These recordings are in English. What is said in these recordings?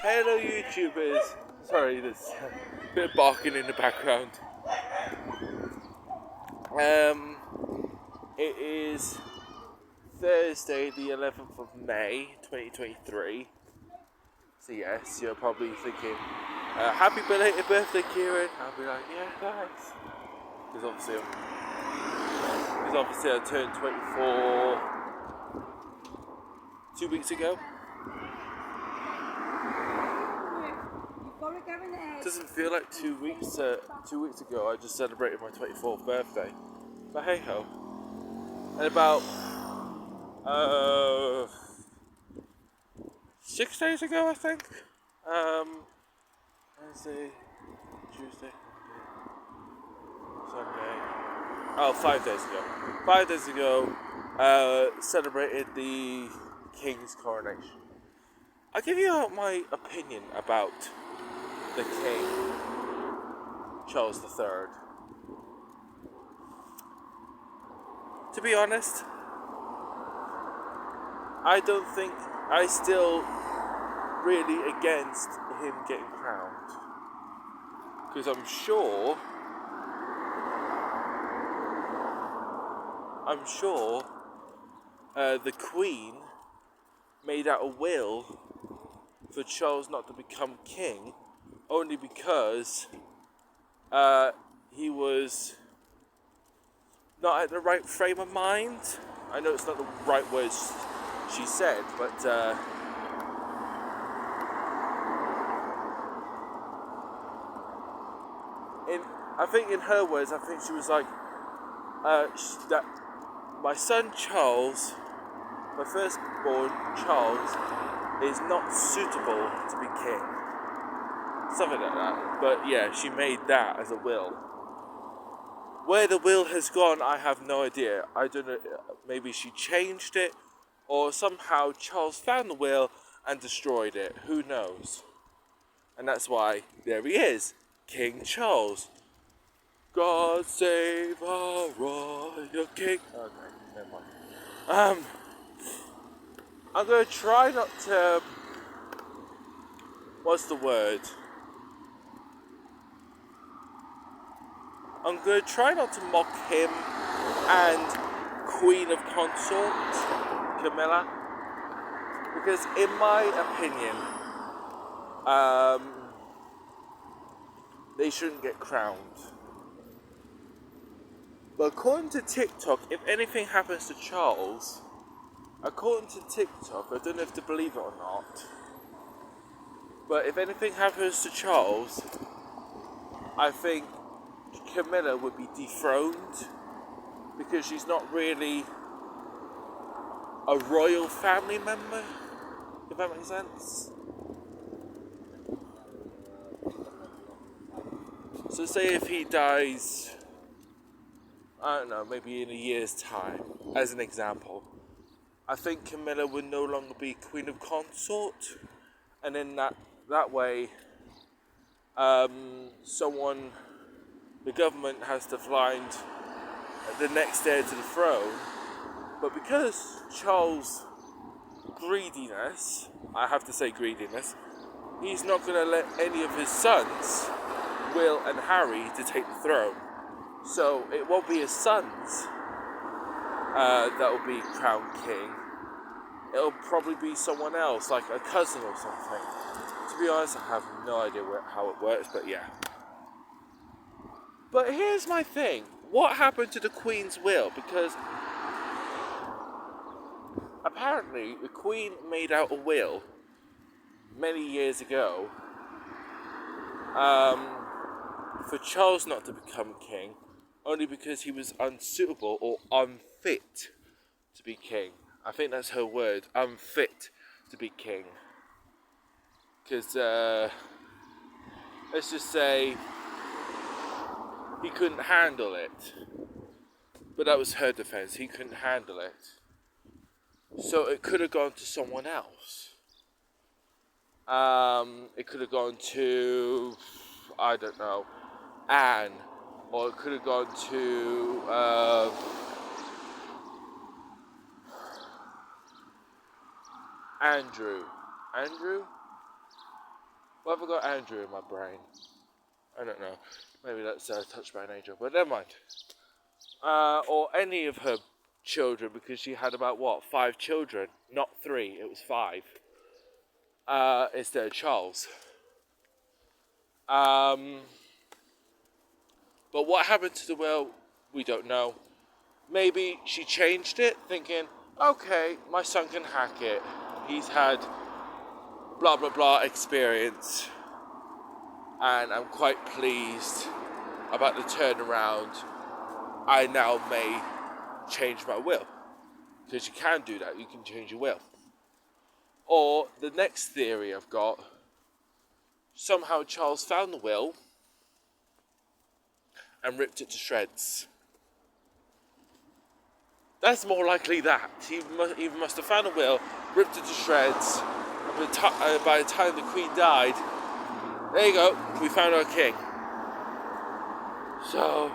Hello YouTubers! Sorry, there's a bit of barking in the background. It is Thursday the 11th of May 2023. So yes, you're probably thinking, happy belated birthday Kieran. I'll be like, yeah thanks. Because obviously I turned 24 2 weeks ago. It doesn't feel like 2 weeks. 2 weeks ago, I just celebrated my 24th birthday. But hey ho. And about 6 days ago, I think. Wednesday, Tuesday, Sunday. Oh, 5 days ago. 5 days ago, celebrated the King's coronation. I'll give you my opinion about the King, Charles III. To be honest, I don't think I still really against him getting crowned, because I'm sure the Queen made out a will for Charles not to become king, only because he was not at the right frame of mind. I know it's not the right words she said, but I think in her words, I think she was like, that my son Charles, my firstborn Charles, is not suitable to be king. Something like that. But yeah, she made that as a will. Where the will has gone, I have no idea. I don't know, maybe she changed it, or somehow Charles found the will and destroyed it. Who knows? And that's why there he is, King Charles. God save our royal king. Okay, never mind. I'm gonna try not to. What's the word? I'm gonna try not to mock him and Queen of Consort, Camilla, because in my opinion, they shouldn't get crowned. But according to TikTok, if anything happens to Charles, according to TikTok, I don't know if to believe it or not, but if anything happens to Charles, I think Camilla would be dethroned, because she's not really a royal family member, if that makes sense. So say if he dies, I don't know, maybe in a year's time, as an example, I think Camilla would no longer be Queen of Consort, and in that way, the government has to find the next heir to the throne. But because Charles' greediness, I have to say greediness, he's not going to let any of his sons, Will and Harry, to take the throne. So it won't be his sons that will be crowned king. It'll probably be someone else, like a cousin or something. To be honest, I have no idea how it works, but yeah. But here's my thing. What happened to the Queen's will? Because apparently the Queen made out a will many years ago for Charles not to become king, only because he was unsuitable or unfit to be king. I think that's her word, unfit to be king. Because, let's just say, he couldn't handle it. But that was her defense, he couldn't handle it. So it could have gone to someone else. It could have gone to, I don't know, Anne. Or it could have gone to, Andrew? Why have I got Andrew in my brain? I don't know. Maybe that's touched by an angel, but never mind. Or any of her children, because she had about 5 children, not 3. It was 5. Instead of Charles. But what happened to the will, we don't know. Maybe she changed it, thinking, okay, my son can hack it. He's had blah blah blah experience, and I'm quite pleased about the turnaround. I now may change my will. Because you can do that, you can change your will. Or the next theory I've got, somehow Charles found the will and ripped it to shreds. That's more likely that. He must have found a will, ripped it to shreds, and by the time the Queen died, there you go, we found our king. So,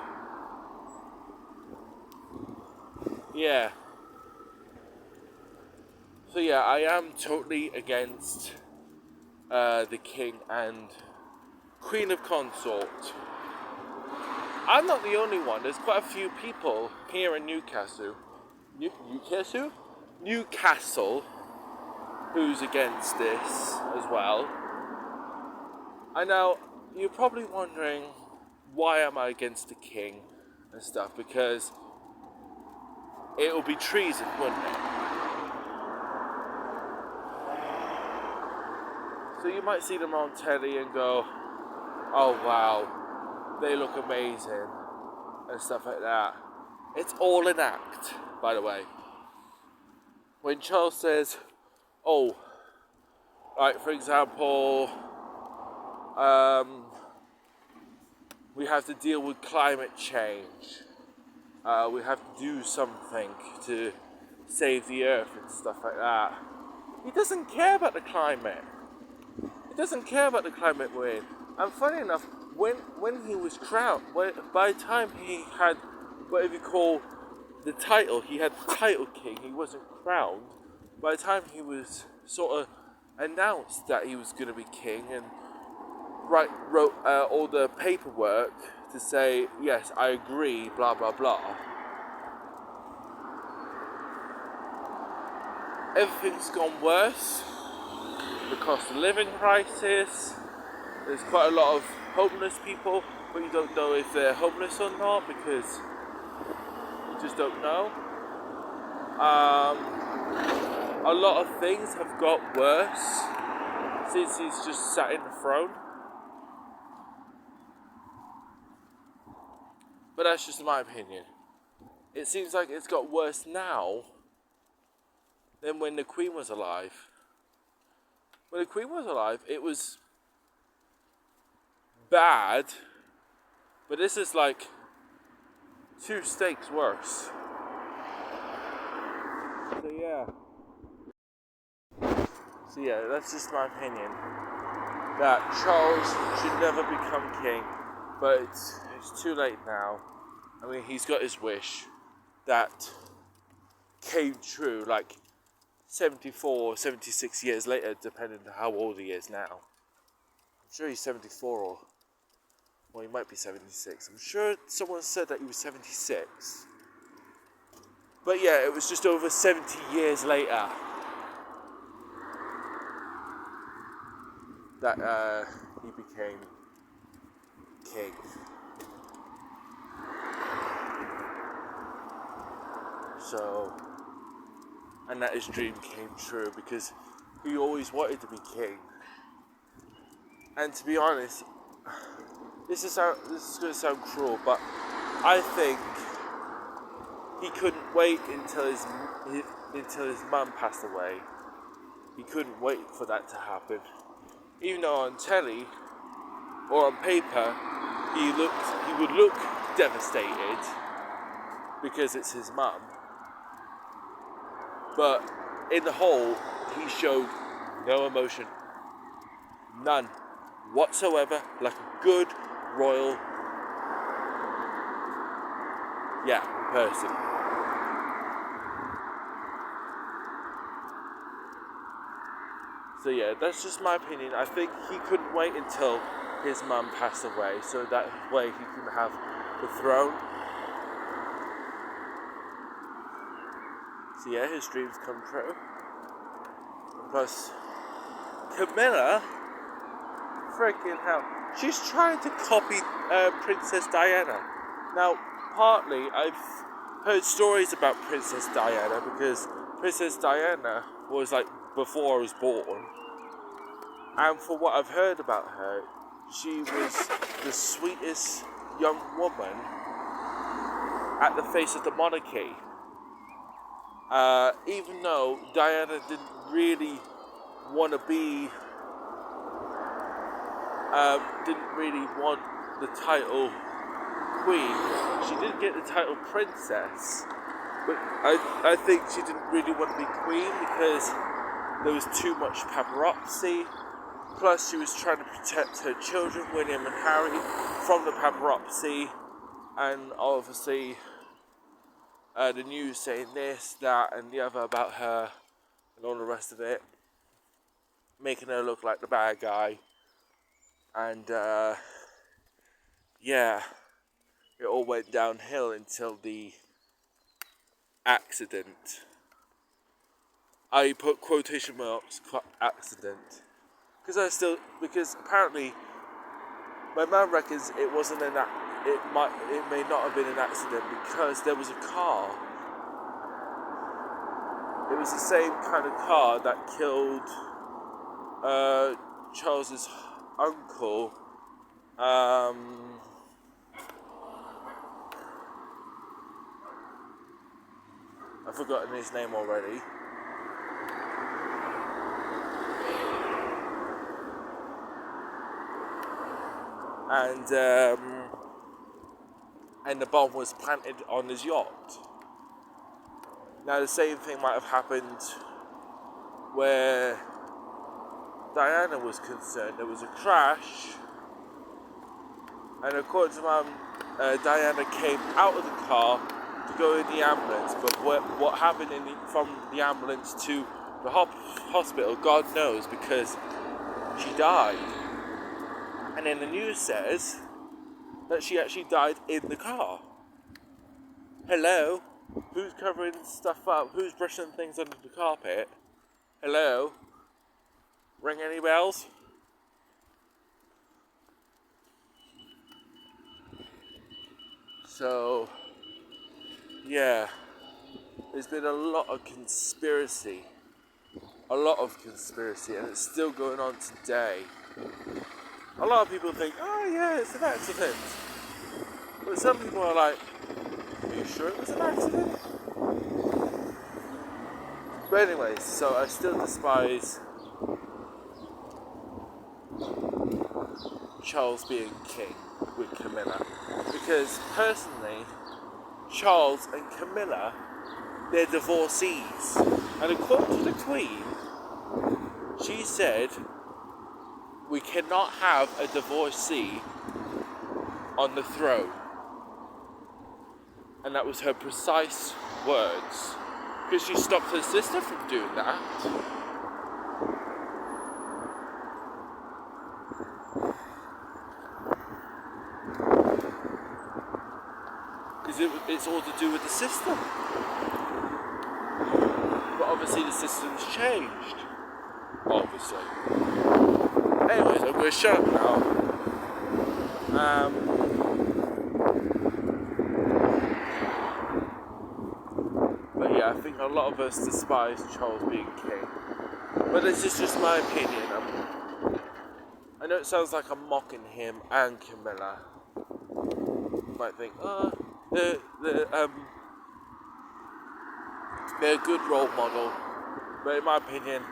yeah. So yeah, I am totally against the king and Queen of Consort. I'm not the only one. There's quite a few people here in Newcastle, who's against this as well. I know you're probably wondering, why am I against the king and stuff? Because it will be treason, wouldn't it? So you might see them on telly and go, oh wow, they look amazing and stuff like that. It's all an act, by the way. When Charles says, oh, like for example, we have to deal with climate change. We have to do something to save the earth and stuff like that. He doesn't care about the climate. He doesn't care about the climate we're in. And funny enough, when he was crowned, by the time he had whatever you call the title, he had the title king, he wasn't crowned. By the time he was sort of announced that he was going to be king and wrote all the paperwork to say, yes, I agree, blah, blah, blah. Everything's gone worse. The cost of living crisis. There's quite a lot of homeless people, but you don't know if they're homeless or not because you just don't know. A lot of things have got worse since he's just sat in the throne. But that's just my opinion. It seems like it's got worse now than when the Queen was alive. When the Queen was alive, it was bad, but this is like 2 stakes worse. So yeah, that's just my opinion. That Charles should never become king, but it's too late now. I mean, he's got his wish that came true like 74, 76 years later, depending on how old he is now. I'm sure he's 74 or he might be 76. I'm sure someone said that he was 76. But yeah, it was just over 70 years later that he became king. So, and that his dream came true because he always wanted to be king. And to be honest, this is going to sound cruel, but I think he couldn't wait until his mum passed away. He couldn't wait for that to happen. Even though on telly or on paper he would look devastated because it's his mum. But in the whole, he showed no emotion. None whatsoever, like a good royal person. So yeah, that's just my opinion. I think he couldn't wait until his mum passed away, so that way he can have the throne. So yeah, his dreams come true. And plus, Camilla, freaking hell, she's trying to copy Princess Diana. Now, partly I've heard stories about Princess Diana because Princess Diana was like before I was born, and for what I've heard about her, she was the sweetest young woman at the face of the monarchy. Even though Diana didn't really want to be, didn't really want the title queen, she did get the title princess, but I think she didn't really want to be queen because there was too much paparazzi. Plus, she was trying to protect her children, William and Harry, from the paparazzi, and obviously the news saying this, that, and the other about her, and all the rest of it, making her look like the bad guy. And yeah, it all went downhill until the accident. I put quotation marks, accident. Because apparently my man reckons it wasn't it may not have been an accident because there was a car. It was the same kind of car that killed Charles's uncle. I've forgotten his name already. And the bomb was planted on his yacht. Now the same thing might have happened where Diana was concerned. There was a crash, and according to Mum, Diana came out of the car to go in the ambulance, but what happened from the ambulance to the hospital, God knows, because she died. And then the news says that she actually died in the car. Hello? Who's covering stuff up? Who's brushing things under the carpet? Hello? Ring any bells? So, yeah, there's been a lot of conspiracy, and it's still going on today. A lot of people think, oh yeah, it's an accident. But some people are like, are you sure it was an accident? But anyways, so I still despise Charles being king with Camilla. Because personally, Charles and Camilla, they're divorcees. And according to the Queen, she said, we cannot have a divorcee on the throne. And that was her precise words. Because she stopped her sister from doing that. Because it's all to do with the system. But obviously the system's changed. Obviously. Anyways, I'm going to shut up now. But yeah, I think a lot of us despise Charles being king. But this is just my opinion. I know it sounds like I'm mocking him and Camilla. You might think, they're a good role model. But in my opinion,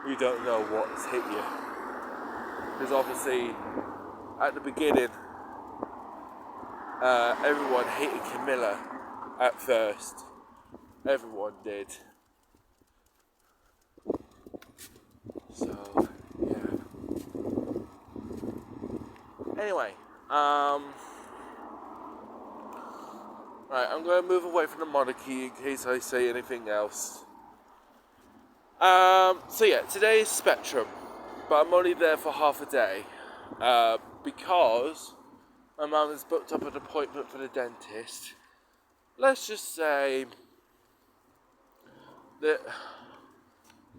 you don't know what has hit you. Because obviously, at the beginning, everyone hated Camilla at first. Everyone did. So, yeah. Anyway, right, I'm going to move away from the monarchy in case I say anything else. So yeah, today's Spectrum, but I'm only there for half a day because my mum has booked up an appointment for the dentist. Let's just say that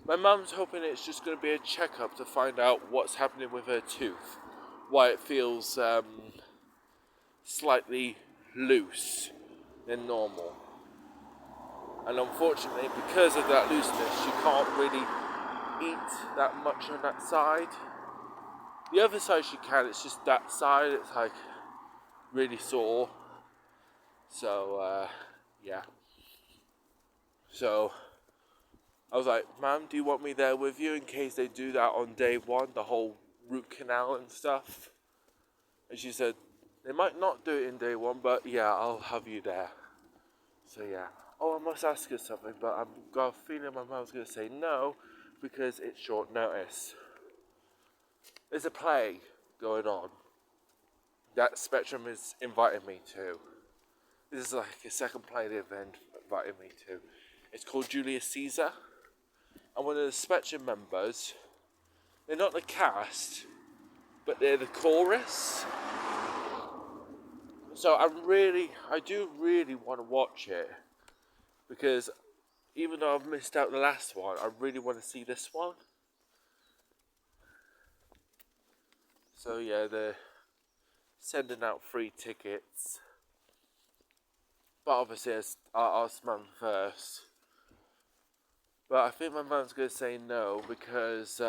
my mum's hoping it's just going to be a checkup to find out what's happening with her tooth, why it feels slightly loose than normal. And unfortunately, because of that looseness, she can't really eat that much on that side. The other side she can, it's just that side, it's like really sore. So, yeah. So, I was like, Ma'am, do you want me there with you in case they do that on day one, the whole root canal and stuff? And she said, they might not do it in day one, but yeah, I'll have you there. So yeah. Oh, I must ask you something, but I've got a feeling my mum's going to say no because it's short notice. There's a play going on that Spectrum is inviting me to. This is like a second play they've invited me to. It's called Julius Caesar. And one of the Spectrum members, they're not the cast, but they're the chorus. So I do really want to watch it because even though I've missed out the last one, I really want to see this one. So yeah, they're sending out free tickets. But obviously I'll ask Mum first. But I think my mum's going to say no because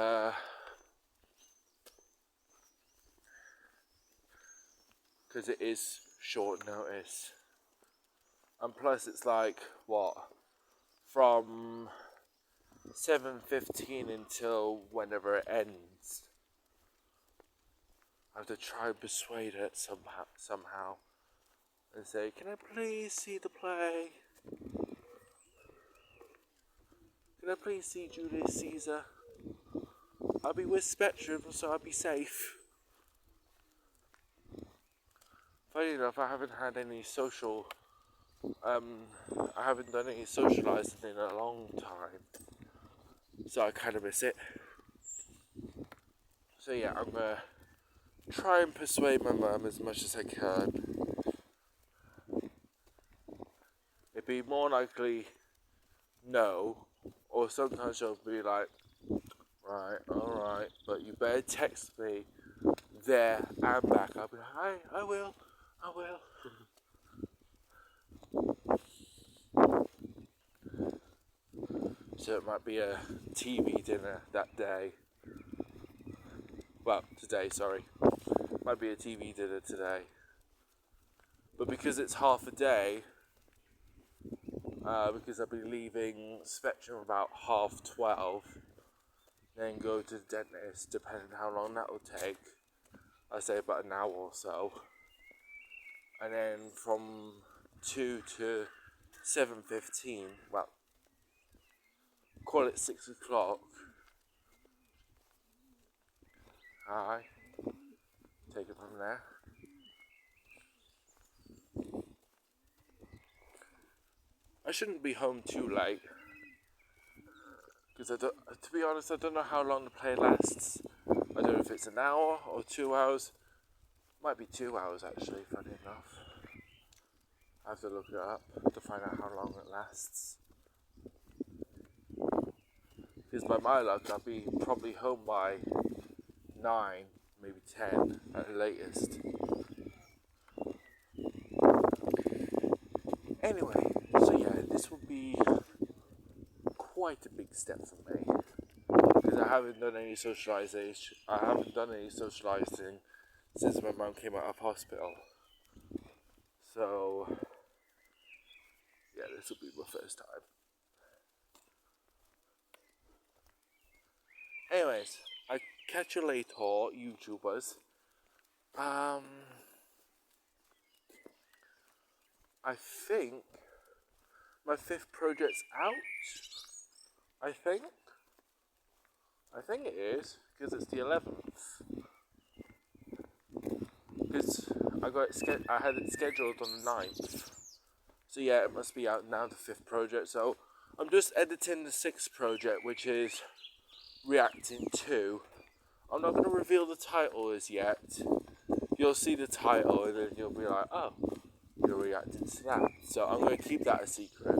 it is short notice. And plus it's like, what, from 7:15 until whenever it ends. I have to try and persuade her somehow and say, can I please see the play? Can I please see Julius Caesar? I'll be with Spectrum, so I'll be safe. Funny enough, I haven't had any I haven't done any socialising in a long time, so I kind of miss it. So yeah, I'm gonna try and persuade my mum as much as I can. It'd be more likely no, or sometimes she'll be like, right, alright, but you better text me there and back. I'll be like, I will. So it might be a TV dinner that day. Well, today, sorry. Might be a TV dinner today. But because it's half a day, because I'll be leaving Spectrum about 12:30, then go to the dentist, depending on how long that will take. I say about an hour or so. And then from 2 to 7:15, well, call it 6 o'clock. Aye. Take it from there. I shouldn't be home too late. Because to be honest, I don't know how long the play lasts. I don't know if it's an hour or 2 hours. Might be 2 hours actually, funny enough. I have to look it up to find out how long it lasts. Because by my luck, I'll be probably home by 9, maybe 10 at the latest. Anyway, so yeah, this will be quite a big step for me. Because I haven't done any socialising since my mum came out of hospital. So, yeah, this will be my first time. Anyways, I catch you later, YouTubers. I think my 5th project's out. I think it is, because it's the 11th. Because I had it scheduled on the 9th. So yeah, it must be out now, the 5th project. So I'm just editing the 6th project, which is reacting to. I'm not going to reveal the title as yet. You'll see the title and then you'll be like, oh, you're reacting to that. So I'm going to keep that a secret.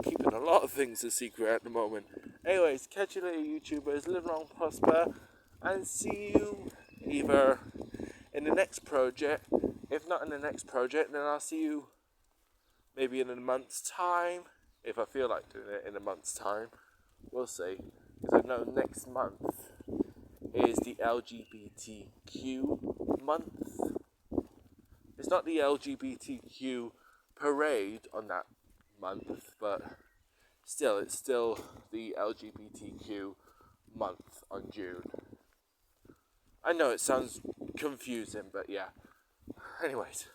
Keeping a lot of things a secret at the moment. Anyways, catch you later, YouTubers. Live long, prosper, and see you either in the next project. If not in the next project, then I'll see you maybe in a month's time. If I feel like doing it in a month's time, we'll see. Because I know next month is the LGBTQ month. It's not the LGBTQ parade on that month, but still, it's still the LGBTQ month on June. I know it sounds confusing, but yeah. Anyways,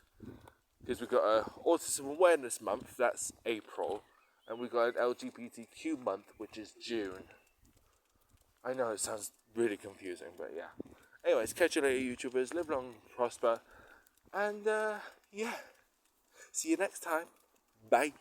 because we've got a Autism Awareness Month, that's April, and we've got an LGBTQ month, which is June. I know it sounds really confusing, but yeah. Anyways, catch you later, YouTubers. Live long, prosper, and yeah. See you next time. Bye.